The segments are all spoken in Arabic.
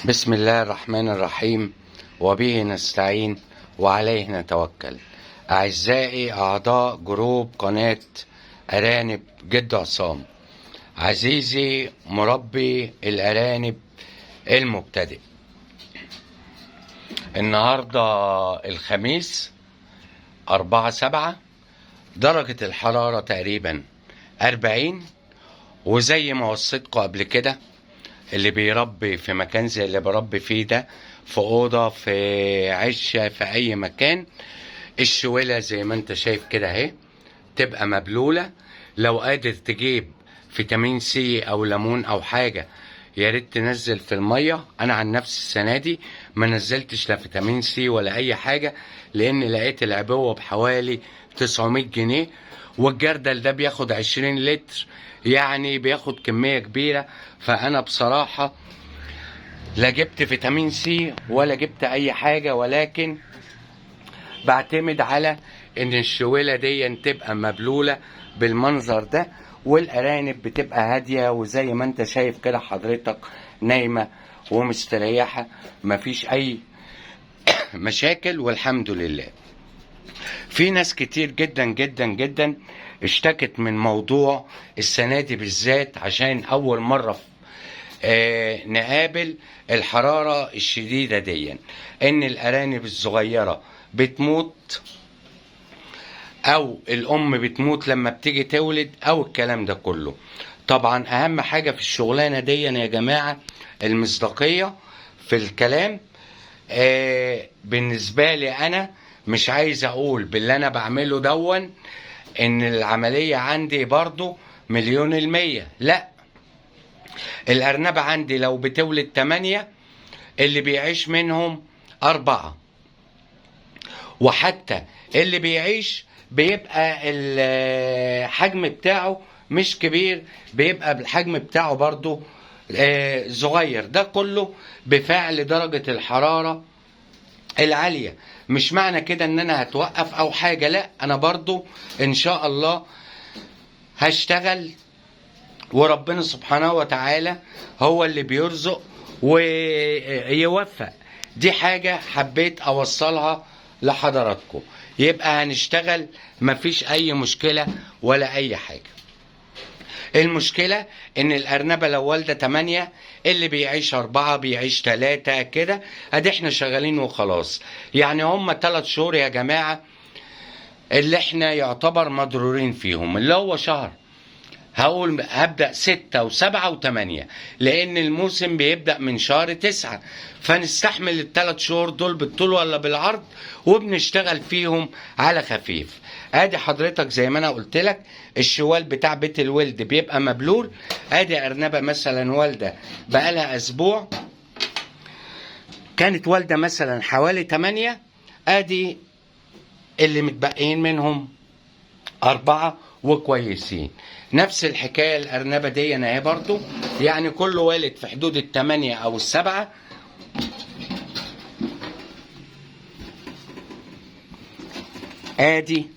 بسم الله الرحمن الرحيم، وبه نستعين وعليه نتوكل. أعزائي أعضاء جروب قناة أرانب جد عصام، عزيزي مربي الأرانب المبتدئ، النهاردة الخميس 4/7، درجة الحرارة تقريبا 40، وزي ما وصيتكم قبل كده، اللي بيربي في مكان زي اللي بربي فيه ده، في أوضة، في عشة، في أي مكان، الشويلة زي ما انت شايف كده اهي تبقى مبلولة. لو قادر تجيب فيتامين سي أو ليمون أو حاجة، يا ريت تنزل في المية. أنا عن نفسي السنة دي ما نزلتش لا فيتامين سي ولا أي حاجة، لأن لقيت العبوة بحوالي 900 جنيه، والجردل ده بياخد 20 لتر، يعني بياخد كمية كبيرة. فأنا بصراحة لا جبت فيتامين سي ولا جبت أي حاجة، ولكن بعتمد على إن الشويلة دي تبقى مبلولة بالمنظر ده، والأرانب بتبقى هادية، وزي ما أنت شايف كده حضرتك نايمة ومستريحة، مفيش أي مشاكل والحمد لله. في ناس كتير جدا جدا جدا اشتكت من موضوع السنة دي بالذات، عشان أول مرة نقابل الحرارة الشديدة دي، إن الأرانب الصغيرة بتموت، أو الأم بتموت لما بتيجي تولد، أو الكلام ده كله. طبعا أهم حاجة في الشغلانة دي يا جماعة المصداقية في الكلام. بالنسبة لي أنا مش عايز أقول باللي أنا بعمله دون إن العملية عندي برضو 100%، لا. الأرنبة عندي لو بتولد 8، اللي بيعيش منهم 4، وحتى اللي بيعيش بيبقى الحجم بتاعه مش كبير، بيبقى الحجم بتاعه برضو صغير. ده كله بفعل درجة الحرارة العالية. مش معنى كده ان انا هتوقف او حاجة، لا، انا برضو ان شاء الله هشتغل، وربنا سبحانه وتعالى هو اللي بيرزق ويوفق. دي حاجة حبيت اوصلها لحضراتكم. يبقى هنشتغل، مفيش اي مشكلة ولا اي حاجة. المشكلة ان الارنبة لو والدة 8، اللي بيعيش 4 بيعيش 3 كده، ادي احنا شغالين وخلاص. يعني هم 3 شهور يا جماعة اللي احنا يعتبر مضرورين فيهم، اللي هو شهر، هقول هبدأ 6 و7 و8، لأن الموسم بيبدأ من شهر 9، فنستحمل ال3 شهور دول بالطول ولا بالعرض، وبنشتغل فيهم على خفيف. ادي حضرتك زي ما انا قلت لك، الشوال بتاع بيت الولد بيبقى مبلول. ادي ارنبه مثلا والده بقالها اسبوع، كانت والده مثلا حوالي 8، ادي اللي متبقيين منهم 4 وكويسين. نفس الحكاية الأرنبة دي أنا اهي برضو، يعني كل والد في حدود 8 أو 7. آدي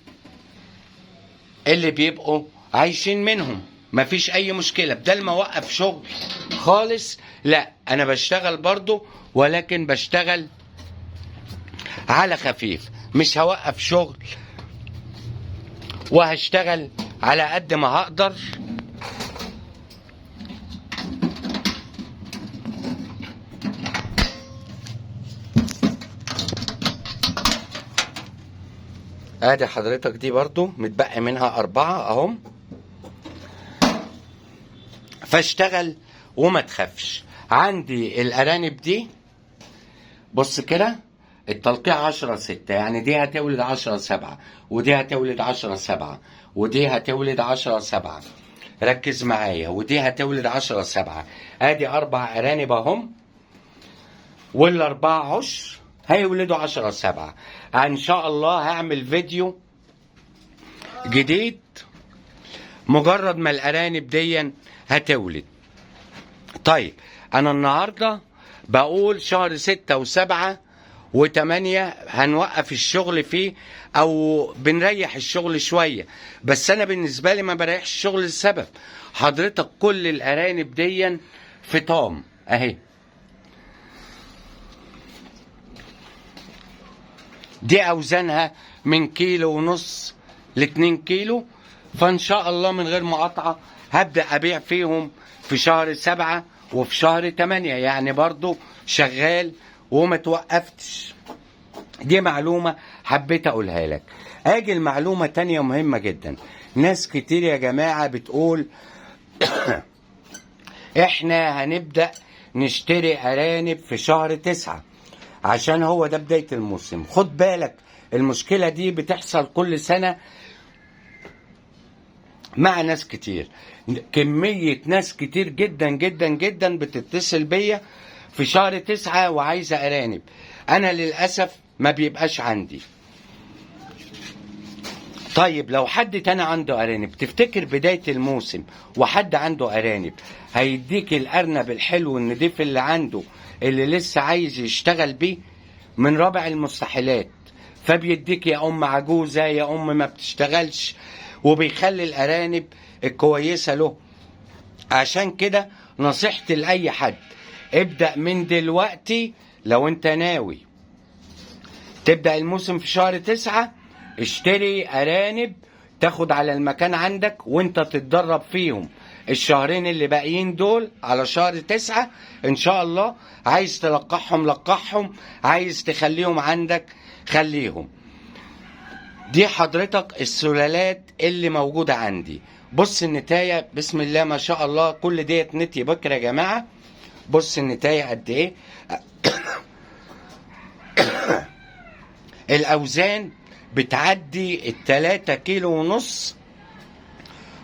اللي بيبقوا عايشين منهم، مفيش أي مشكلة. بدل ما أوقف شغل خالص، لا، أنا بشتغل برضو، ولكن بشتغل على خفيف. مش هوقف شغل، وهشتغل على قد ما هقدر. ادي حضرتك دي برضو متبقي منها 4 اهم، فاشتغل وما تخافش. عندي الارانب دي بص كده، التلقيح 10/6، يعني دي هتولد 10/7، ودي هتولد 10/7، ودي هتولد 10/7. ركز معايا، ودي هتولد 10/7. ادي 4 ارانب اهم، وال4 عشر هيولدوا 10/7. ان شاء الله هعمل فيديو جديد مجرد ما الارانب دي هتولد. طيب، انا النهارده بقول شهر 6 و7 و8 هنوقف الشغل فيه، او بنريح الشغل شويه. بس انا بالنسبه لي ما بريحش الشغل لسبب، حضرتك كل الارانب دي فطام اهي، دي اوزانها من 1.5 كيلو ل2 كيلو. فان شاء الله من غير مقاطعة هبدأ ابيع فيهم في شهر 7 وفي شهر 8، يعني برضو شغال وما توقفتش. دي معلومة حبيت اقولها لك. اجي المعلومة تانية مهمة جدا. ناس كتير يا جماعة بتقول احنا هنبدأ نشتري ارانب في شهر 9 عشان هو ده بداية الموسم. خد بالك المشكلة دي بتحصل كل سنة مع ناس كتير. كمية ناس كتير جدا جدا جدا بتتصل بيا في شهر 9 وعايزة ارانب. انا للأسف ما بيبقاش عندي. طيب لو حد تاني عنده ارانب، تفتكر بداية الموسم وحد عنده ارانب هيديك الارنب الحلو النضيف اللي عنده اللي لسه عايز يشتغل بيه؟ من رابع المستحيلات. فبيديك يا ام عجوزة يا ام ما بتشتغلش، وبيخلي الارانب الكويسة له. عشان كده نصيحتي لأي حد، ابدأ من دلوقتي. لو انت ناوي تبدأ الموسم في شهر 9، اشتري ارانب تاخد على المكان عندك وانت تتدرب فيهم الشهرين اللي باقيين دول على شهر 9 ان شاء الله. عايز تلقحهم لقحهم، عايز تخليهم عندك خليهم. دي حضرتك السلالات اللي موجودة عندي. بص النتاية بسم الله ما شاء الله، كل ديت نتي بكر يا جماعة. بص النتاية قد ايه. الاوزان بتعدي 3.5 كيلو.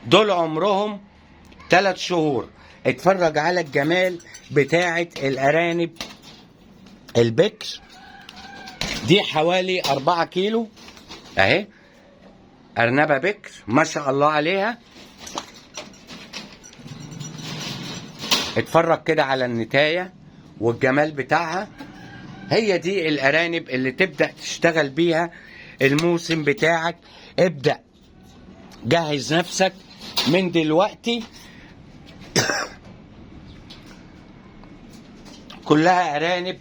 دول عمرهم 3 شهور. اتفرج على الجمال بتاعة الارانب البكر دي، حوالي 4 كيلو اهي. ارنبة بكر ما شاء الله عليها. اتفرج كده على النتاية والجمال بتاعها. هي دي الارانب اللي تبدأ تشتغل بيها الموسم بتاعك. ابدأ جهز نفسك من دلوقتي. كلها ارانب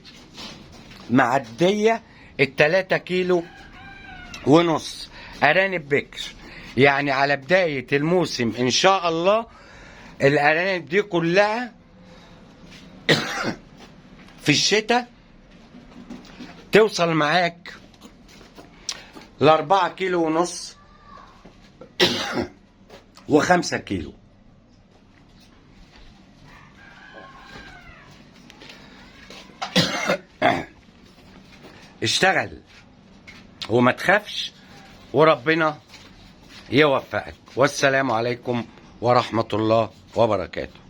معدية 3.5 كيلو. ارانب بكر، يعني على بداية الموسم ان شاء الله الارانب دي كلها في الشتاء توصل معاك ل4.5 كيلو و5 كيلو. اشتغل وما تخافش وربنا يوفقك. والسلام عليكم ورحمة الله وبركاته.